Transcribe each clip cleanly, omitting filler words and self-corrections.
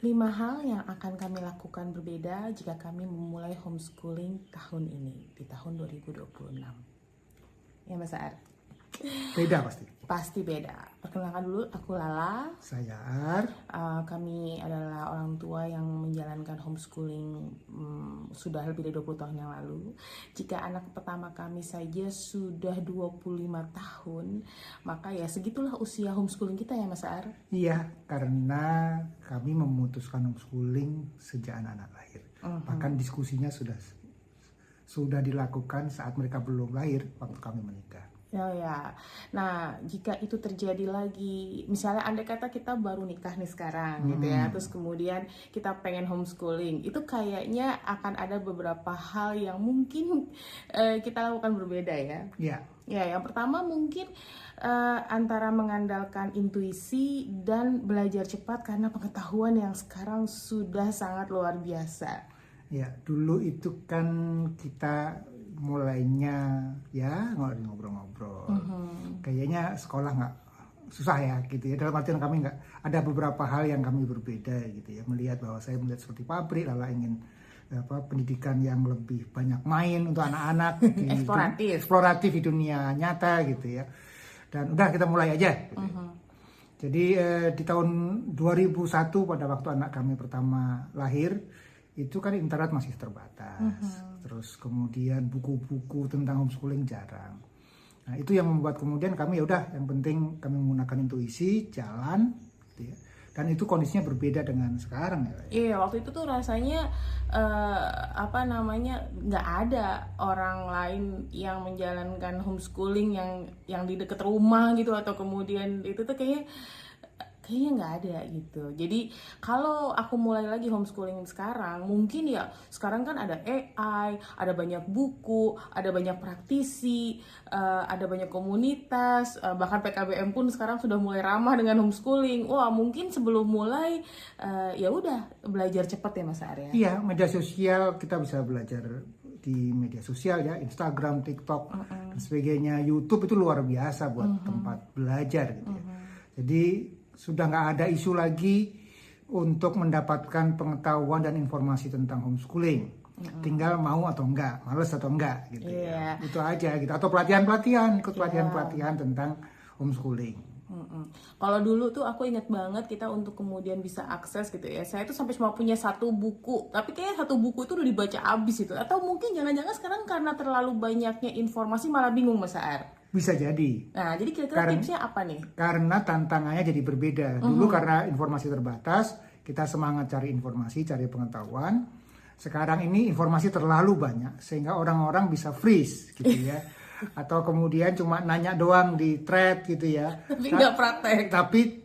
5 hal yang akan kami lakukan berbeda jika kami memulai homeschooling tahun ini, di tahun 2026. Ya Mas Ar? Beda pasti. Pasti beda. Perkenalkan dulu, aku Lala. Saya Ar. Kami adalah orang tua yang menjalankan homeschooling sudah lebih dari 20 tahun yang lalu. Jika anak pertama kami saja sudah 25 tahun, maka ya segitulah usia homeschooling kita ya Mas Ar. Iya, karena kami memutuskan homeschooling sejak anak-anak lahir. Bahkan diskusinya sudah dilakukan saat mereka belum lahir waktu kami menikah. Ya. Nah, jika itu terjadi lagi, misalnya andai kata kita baru nikah nih sekarang gitu ya, terus kemudian kita pengen homeschooling, itu kayaknya akan ada beberapa hal yang mungkin kita lakukan berbeda ya. Iya. Ya, yang pertama mungkin antara mengandalkan intuisi dan belajar cepat karena pengetahuan yang sekarang sudah sangat luar biasa. Ya, dulu itu kan kita mulainya ya ngobrol-ngobrol. Kayaknya sekolah nggak susah ya gitu ya. Dalam artian kami nggak ada beberapa hal yang kami berbeda gitu ya. Saya melihat seperti pabrik, Lala ingin pendidikan yang lebih banyak main untuk anak-anak, eksploratif di dunia nyata gitu ya. Dan udah kita mulai aja. Gitu. Jadi di tahun 2001 pada waktu anak kami pertama lahir, itu kan internet masih terbatas. Terus kemudian buku-buku tentang homeschooling jarang. Nah, itu yang membuat kemudian kami ya udah, yang penting kami menggunakan intuisi, jalan gitu ya. Dan itu kondisinya berbeda dengan sekarang ya. Iya, waktu itu tuh rasanya nggak ada orang lain yang menjalankan homeschooling yang di dekat rumah gitu, atau kemudian itu tuh kayaknya nggak ada gitu. Jadi kalau aku mulai lagi homeschooling sekarang, mungkin ya sekarang kan ada AI, ada banyak buku, ada banyak praktisi, ada banyak komunitas, bahkan PKBM pun sekarang sudah mulai ramah dengan homeschooling. Wah, mungkin sebelum mulai ya udah belajar cepat ya Mas Arya. Iya, media sosial kita bisa belajar di media sosial ya, Instagram, TikTok dan sebagainya. YouTube itu luar biasa buat tempat belajar gitu ya. Jadi sudah nggak ada isu lagi untuk mendapatkan pengetahuan dan informasi tentang homeschooling. Tinggal mau atau enggak, males atau enggak gitu ya. Itu aja gitu. Atau pelatihan-pelatihan, ikut pelatihan-pelatihan tentang homeschooling. Kalau dulu tuh aku inget banget kita untuk kemudian bisa akses gitu ya, saya tuh sampai cuma punya 1 buku, tapi kayak 1 buku itu udah dibaca abis itu. Atau mungkin jangan-jangan sekarang karena terlalu banyaknya informasi malah bingung Mas Ar. Bisa jadi. Nah, jadi kira-kira tipsnya apa nih? Karena tantangannya jadi berbeda. Dulu karena informasi terbatas, kita semangat cari informasi, cari pengetahuan. Sekarang ini informasi terlalu banyak sehingga orang-orang bisa freeze gitu ya. Atau kemudian cuma nanya doang di thread gitu ya. Tapi nggak praktek.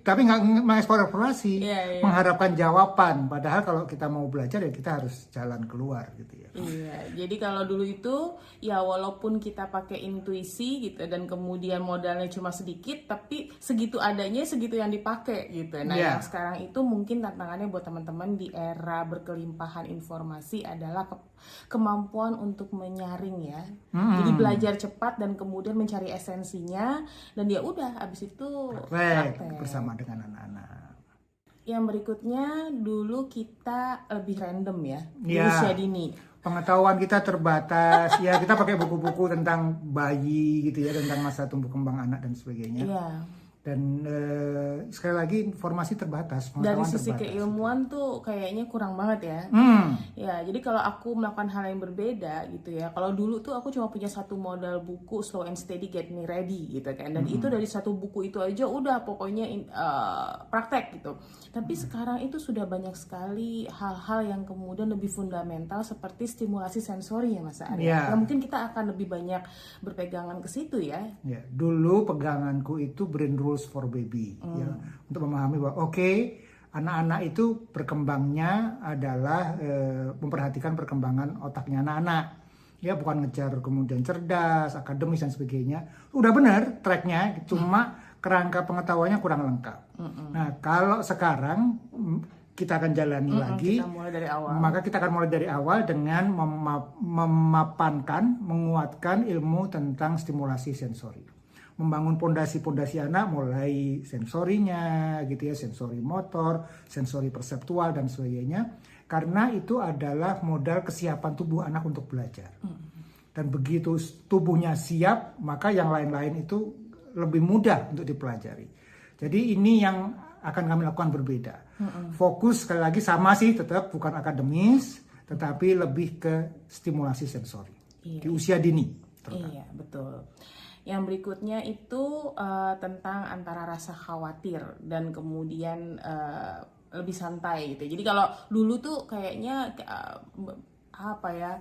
Tapi nggak mengeksplorasi, mengharapkan jawaban. Padahal kalau kita mau belajar ya kita harus jalan keluar gitu ya. Iya, jadi kalau dulu itu ya walaupun kita pakai intuisi gitu dan kemudian modalnya cuma sedikit, tapi segitu adanya segitu yang dipakai gitu. Nah, yang sekarang itu mungkin tantangannya buat teman-teman di era berkelimpahan informasi adalah kemampuan untuk menyaring ya. Jadi belajar cepat dan kemudian mencari esensinya, dan ya udah abis itu praktek bersama dengan anak-anak. Yang berikutnya, dulu kita lebih random ya, di usia dini. Pengetahuan kita terbatas, ya kita pakai buku-buku tentang bayi gitu ya, tentang masa tumbuh kembang anak dan sebagainya. Iya. Dan sekali lagi informasi terbatas. Dari sisi keilmuan tuh kayaknya kurang banget ya. Ya, jadi kalau aku melakukan hal yang berbeda gitu ya. Kalau dulu tuh aku cuma punya 1 modal buku Slow and Steady Get Me Ready gitu kan. Dan itu dari 1 buku itu aja udah pokoknya praktek gitu. Tapi sekarang itu sudah banyak sekali hal-hal yang kemudian lebih fundamental seperti stimulasi sensori ya Mas Arya. Ya, mungkin kita akan lebih banyak berpegangan ke situ ya. Ya, dulu peganganku itu Brain Rules for Baby ya, untuk memahami bahwa anak-anak itu berkembangnya adalah memperhatikan perkembangan otaknya anak-anak ya, bukan ngejar kemudian cerdas, akademis dan sebagainya. Udah benar tracknya, cuma kerangka pengetahuannya kurang lengkap. Nah, kalau sekarang kita akan jalani lagi, maka kita akan mulai dari awal dengan memapankan, menguatkan ilmu tentang stimulasi sensori. membangun pondasi-pondasi anak mulai sensorinya gitu ya, sensori motor, sensori perseptual dan sebagainya. Karena itu adalah modal kesiapan tubuh anak untuk belajar. Dan begitu tubuhnya siap, maka yang lain-lain itu lebih mudah untuk dipelajari. Jadi ini yang akan kami lakukan berbeda. Fokus sekali lagi sama sih, tetap bukan akademis, tetapi lebih ke stimulasi sensori di usia dini. Iya, betul. Yang berikutnya itu tentang antara rasa khawatir dan kemudian lebih santai gitu. Jadi kalau dulu tuh kayaknya apa ya,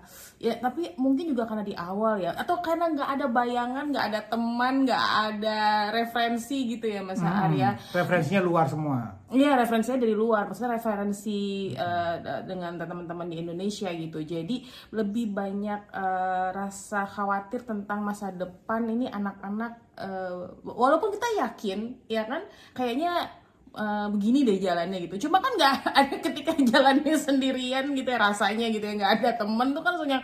tapi mungkin juga karena di awal ya, atau karena nggak ada bayangan, nggak ada teman, nggak ada referensi gitu ya Mas Arya. Referensinya luar semua. Iya, referensinya dari luar, maksudnya referensi dengan teman-teman di Indonesia gitu. Jadi lebih banyak rasa khawatir tentang masa depan ini anak-anak, walaupun kita yakin ya kan kayaknya begini deh jalannya gitu. Cuma kan nggak ada ketika jalannya sendirian gitu ya, rasanya gitu ya, nggak ada temen tuh kan langsung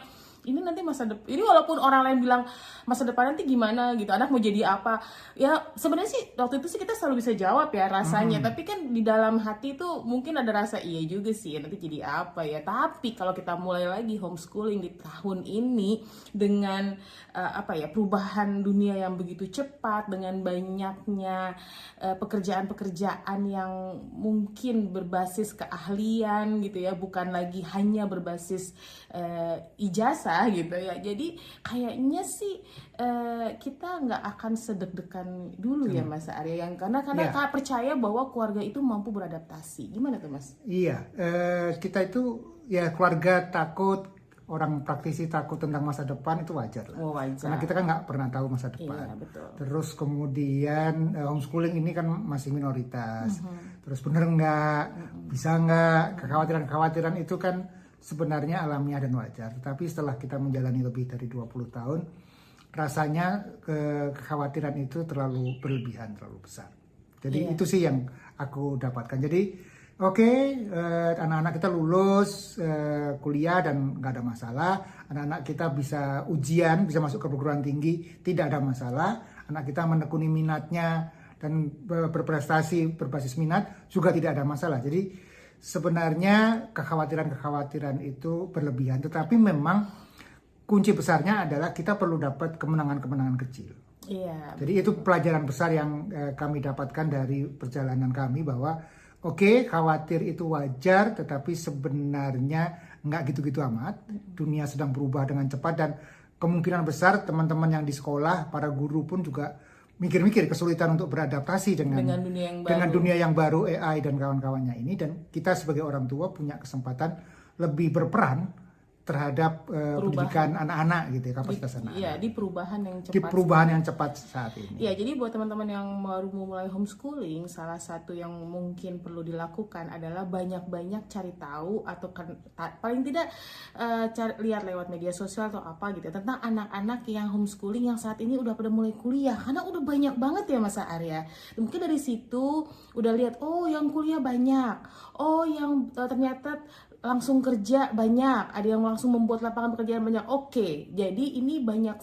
ini nanti masa depan ini, walaupun orang lain bilang masa depan nanti gimana gitu, anak mau jadi apa ya, sebenarnya sih waktu itu sih kita selalu bisa jawab ya rasanya, tapi kan di dalam hati tuh mungkin ada rasa iya juga sih nanti jadi apa ya. Tapi kalau kita mulai lagi homeschooling di tahun ini dengan perubahan dunia yang begitu cepat, dengan banyaknya pekerjaan-pekerjaan yang mungkin berbasis keahlian gitu ya, bukan lagi hanya berbasis ijazah gitu ya. Jadi kayaknya sih kita nggak akan sedeg-degan dulu ya Mas Arya, yang karena percaya bahwa keluarga itu mampu beradaptasi. Gimana tuh Mas? Iya, kita itu ya keluarga takut, orang praktisi takut tentang masa depan itu wajar lah. Wajar. Karena kita kan nggak pernah tahu masa depan. Iya, betul. Terus kemudian homeschooling ini kan masih minoritas. Terus bener nggak, bisa nggak, kekhawatiran itu kan sebenarnya alamiah dan wajar. Tapi setelah kita menjalani lebih dari 20 tahun, rasanya kekhawatiran itu terlalu berlebihan, terlalu besar. Jadi itu sih yang aku dapatkan. Jadi anak-anak kita lulus kuliah dan nggak ada masalah. Anak-anak kita bisa ujian, bisa masuk ke perguruan tinggi, tidak ada masalah. Anak kita menekuni minatnya dan berprestasi berbasis minat juga tidak ada masalah. Jadi sebenarnya kekhawatiran itu berlebihan. Tetapi memang kunci besarnya adalah kita perlu dapat kemenangan-kemenangan kecil. Iya. Jadi itu pelajaran besar yang kami dapatkan dari perjalanan kami, bahwa khawatir itu wajar, tetapi sebenarnya nggak gitu-gitu amat. Dunia sedang berubah dengan cepat dan kemungkinan besar teman-teman yang di sekolah, para guru pun juga mikir-mikir kesulitan untuk beradaptasi dengan dunia yang baru, AI dan kawan-kawannya ini. Dan kita sebagai orang tua punya kesempatan lebih berperan terhadap pendidikan anak-anak gitu ya, kapasitas anak-anak. Iya, di perubahan yang cepat. Di perubahan yang cepat saat ini. Iya, jadi buat teman-teman yang baru mulai homeschooling, salah satu yang mungkin perlu dilakukan adalah banyak-banyak cari tahu, atau paling tidak lihat lewat media sosial atau apa gitu tentang anak-anak yang homeschooling yang saat ini udah pada mulai kuliah, karena udah banyak banget ya Mas Arya. Mungkin dari situ udah lihat, oh yang kuliah banyak, oh yang ternyata langsung kerja banyak, ada yang langsung membuat lapangan pekerjaan banyak. Oke, jadi ini banyak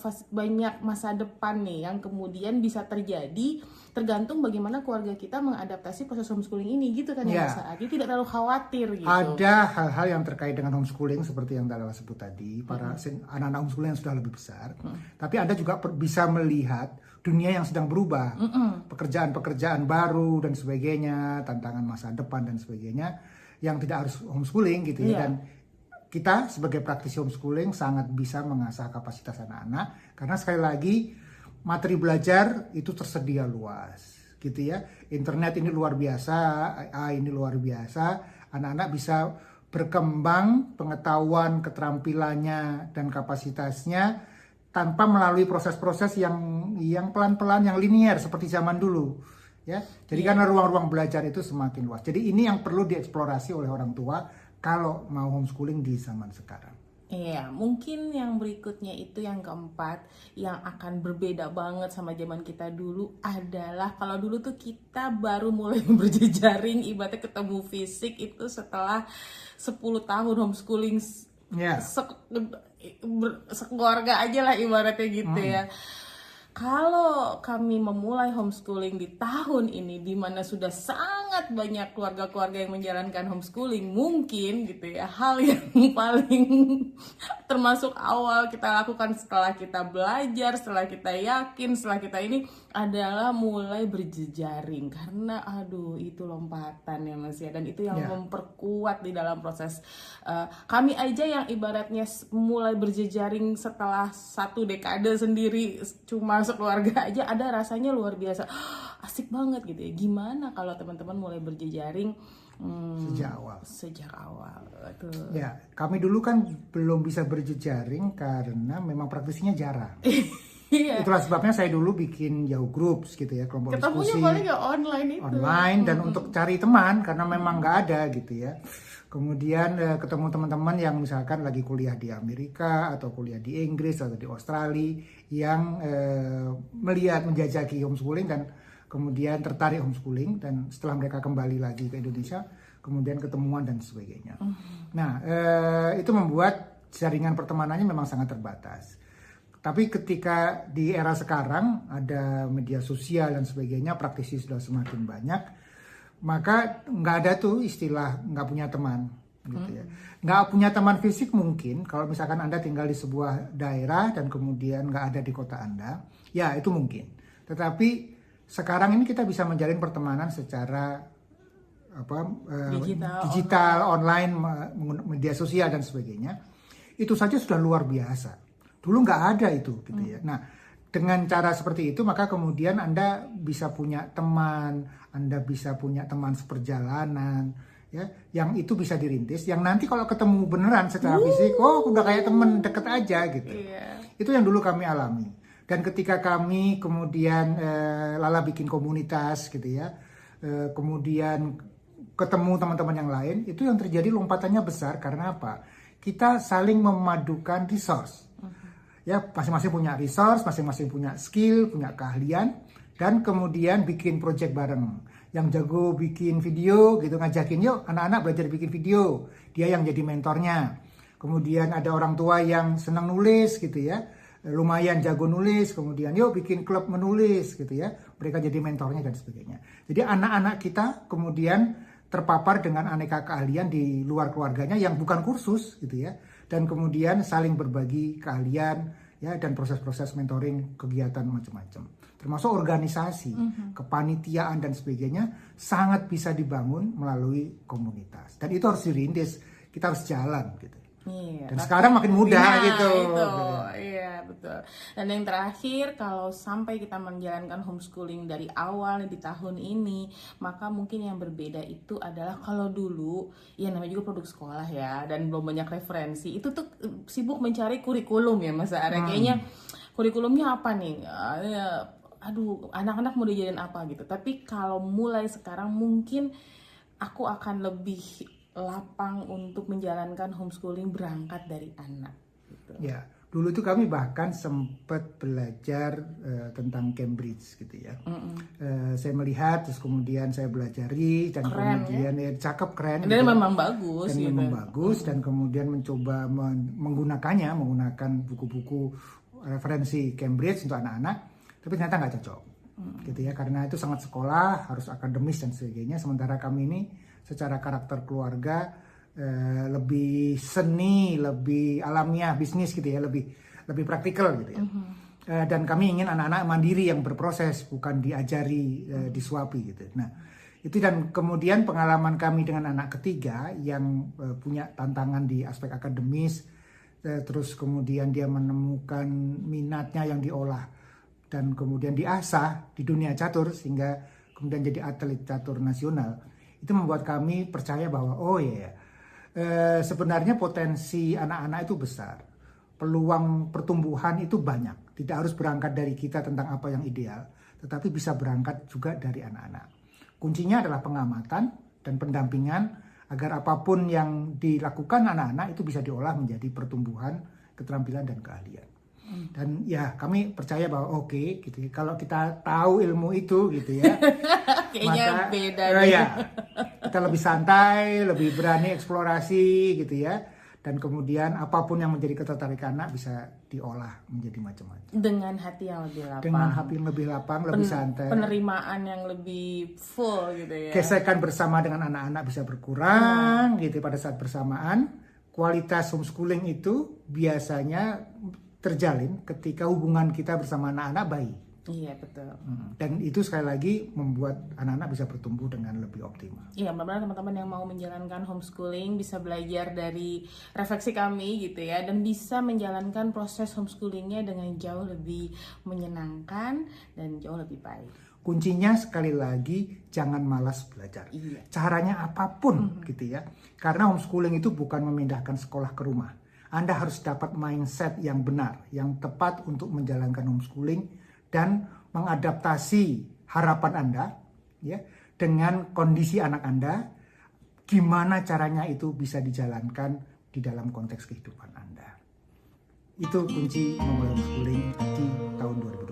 masa depan nih yang kemudian bisa terjadi tergantung bagaimana keluarga kita mengadaptasi proses homeschooling ini gitu kan ya Mas Adi. Tidak terlalu khawatir gitu. Ada hal-hal yang terkait dengan homeschooling seperti yang Dala sebut tadi, para anak-anak homeschooling yang sudah lebih besar. Tapi Anda juga bisa melihat dunia yang sedang berubah, pekerjaan-pekerjaan baru dan sebagainya, tantangan masa depan dan sebagainya, yang tidak harus homeschooling gitu ya. Dan kita sebagai praktisi homeschooling sangat bisa mengasah kapasitas anak-anak, karena sekali lagi materi belajar itu tersedia luas gitu ya. Internet ini luar biasa, AI ini luar biasa. Anak-anak bisa berkembang pengetahuan, keterampilannya dan kapasitasnya tanpa melalui proses-proses yang pelan-pelan, yang linear seperti zaman dulu. Ya, jadi karena ruang-ruang belajar itu semakin luas. Jadi ini yang perlu dieksplorasi oleh orang tua kalau mau homeschooling di zaman sekarang. Iya, mungkin yang berikutnya itu yang keempat, yang akan berbeda banget sama zaman kita dulu adalah kalau dulu tuh kita baru mulai berjejaring, ibaratnya ketemu fisik itu setelah 10 tahun homeschooling, sekeluarga aja lah ibaratnya gitu ya. Kalau kami memulai homeschooling di tahun ini, di mana sudah sangat banyak keluarga-keluarga yang menjalankan homeschooling, mungkin gitu ya, hal yang paling termasuk awal kita lakukan setelah kita belajar, setelah kita yakin, setelah kita ini adalah mulai berjejaring. Karena aduh itu lompatan ya Mas ya, dan itu yang memperkuat di dalam proses kami aja yang ibaratnya mulai berjejaring setelah 1 dekade sendiri, cuma sekeluarga aja ada rasanya luar biasa. Asik banget gitu ya. Gimana kalau teman-teman mulai berjejaring sejak awal. Tuh. Ya, kami dulu kan belum bisa berjejaring karena memang praktisinya jarang. Iya. Itulah sebabnya saya dulu bikin Yahoo Groups gitu ya, kelompok Ketemunya diskusi paling ya online itu. Online dan untuk cari teman karena memang nggak ada gitu ya. Kemudian ketemu teman-teman yang misalkan lagi kuliah di Amerika atau kuliah di Inggris atau di Australia yang melihat menjajaki homeschooling dan kemudian tertarik homeschooling, dan setelah mereka kembali lagi ke Indonesia kemudian ketemuan dan sebagainya. Nah itu membuat jaringan pertemanannya memang sangat terbatas. Tapi ketika di era sekarang ada media sosial dan sebagainya, praktisi sudah semakin banyak, maka nggak ada tuh istilah nggak punya teman gitu ya. Nggak punya teman fisik mungkin kalau misalkan Anda tinggal di sebuah daerah dan kemudian nggak ada di kota Anda, ya itu mungkin. Tetapi sekarang ini kita bisa menjalin pertemanan secara digital online, media sosial dan sebagainya. Itu saja sudah luar biasa. Dulu nggak ada itu gitu ya. Nah, dengan cara seperti itu maka kemudian Anda bisa punya teman, Anda bisa punya teman seperjalanan ya, yang itu bisa dirintis, yang nanti kalau ketemu beneran secara fisik, oh udah kayak temen deket aja gitu. Itu yang dulu kami alami. Dan ketika kami kemudian lala bikin komunitas gitu ya, kemudian ketemu teman-teman yang lain, itu yang terjadi lompatannya besar karena apa? Kita saling memadukan resource. Ya, masing-masing punya resource, masing-masing punya skill, punya keahlian, dan kemudian bikin project bareng. Yang jago bikin video gitu, ngajakin yuk anak-anak belajar bikin video, dia yang jadi mentornya. Kemudian ada orang tua yang senang nulis gitu ya, lumayan jago nulis, kemudian yuk bikin klub menulis gitu ya, mereka jadi mentornya dan sebagainya. Jadi anak-anak kita kemudian terpapar dengan aneka keahlian di luar keluarganya yang bukan kursus gitu ya, dan kemudian saling berbagi keahlian ya, dan proses-proses mentoring kegiatan macam-macam, termasuk organisasi, kepanitiaan dan sebagainya sangat bisa dibangun melalui komunitas, dan itu harus dirintis, kita harus jalan gitu. Iya, Dan sekarang makin mudah gitu. Iya betul. Dan yang terakhir, kalau sampai kita menjalankan homeschooling dari awal di tahun ini, maka mungkin yang berbeda itu adalah kalau dulu, ya namanya juga produk sekolah ya, dan belum banyak referensi, itu tuh sibuk mencari kurikulum ya Mas Are. Kayaknya kurikulumnya apa nih? Aduh, anak-anak mau dijadiin apa gitu. Tapi kalau mulai sekarang mungkin aku akan lebih lapang untuk menjalankan homeschooling berangkat dari anak gitu. Ya, dulu itu kami bahkan sempat belajar tentang Cambridge gitu ya. Saya melihat, terus kemudian saya belajari, dan keren, kemudian ya cakep, keren. Dan gitu. memang bagus. Dan gitu. memang bagus, dan kemudian mencoba menggunakan buku-buku referensi Cambridge untuk anak-anak, tapi ternyata nggak cocok. Gitu ya, karena itu sangat sekolah, harus akademis dan sebagainya. Sementara kami ini secara karakter keluarga lebih seni, lebih alamiah, bisnis gitu ya, lebih praktikal gitu ya. Dan kami ingin anak-anak mandiri yang berproses, bukan diajari, disuapi gitu. Nah, itu, dan kemudian pengalaman kami dengan anak ketiga yang punya tantangan di aspek akademis, terus kemudian dia menemukan minatnya yang diolah dan kemudian diasah di dunia catur sehingga kemudian jadi atlet catur nasional. Itu membuat kami percaya bahwa sebenarnya potensi anak-anak itu besar, peluang pertumbuhan itu banyak. Tidak harus berangkat dari kita tentang apa yang ideal, tetapi bisa berangkat juga dari anak-anak. Kuncinya adalah pengamatan dan pendampingan agar apapun yang dilakukan anak-anak itu bisa diolah menjadi pertumbuhan, keterampilan dan keahlian. Dan ya kami percaya bahwa gitu ya, kalau kita tahu ilmu itu gitu ya, kayaknya maka beda ya kita lebih santai, lebih berani eksplorasi gitu ya, dan kemudian apapun yang menjadi ketertarikan anak bisa diolah menjadi macam-macam. Dengan hati yang lebih lapang. Dengan hati yang lebih lapang, lebih santai. Penerimaan yang lebih full gitu ya. Gesekan bersama dengan anak-anak bisa berkurang gitu pada saat bersamaan. Kualitas homeschooling itu biasanya terjalin ketika hubungan kita bersama anak-anak baik. Iya betul. Dan itu sekali lagi membuat anak-anak bisa bertumbuh dengan lebih optimal. Iya, mudah-mudahan teman-teman yang mau menjalankan homeschooling bisa belajar dari refleksi kami gitu ya, dan bisa menjalankan proses homeschoolingnya dengan jauh lebih menyenangkan dan jauh lebih baik. Kuncinya sekali lagi jangan malas belajar. Iya. Caranya apapun gitu ya. Karena homeschooling itu bukan memindahkan sekolah ke rumah. Anda harus dapat mindset yang benar, yang tepat untuk menjalankan homeschooling dan mengadaptasi harapan Anda ya dengan kondisi anak Anda, gimana caranya itu bisa dijalankan di dalam konteks kehidupan Anda. Itu kunci memulai homeschooling di tahun 2020.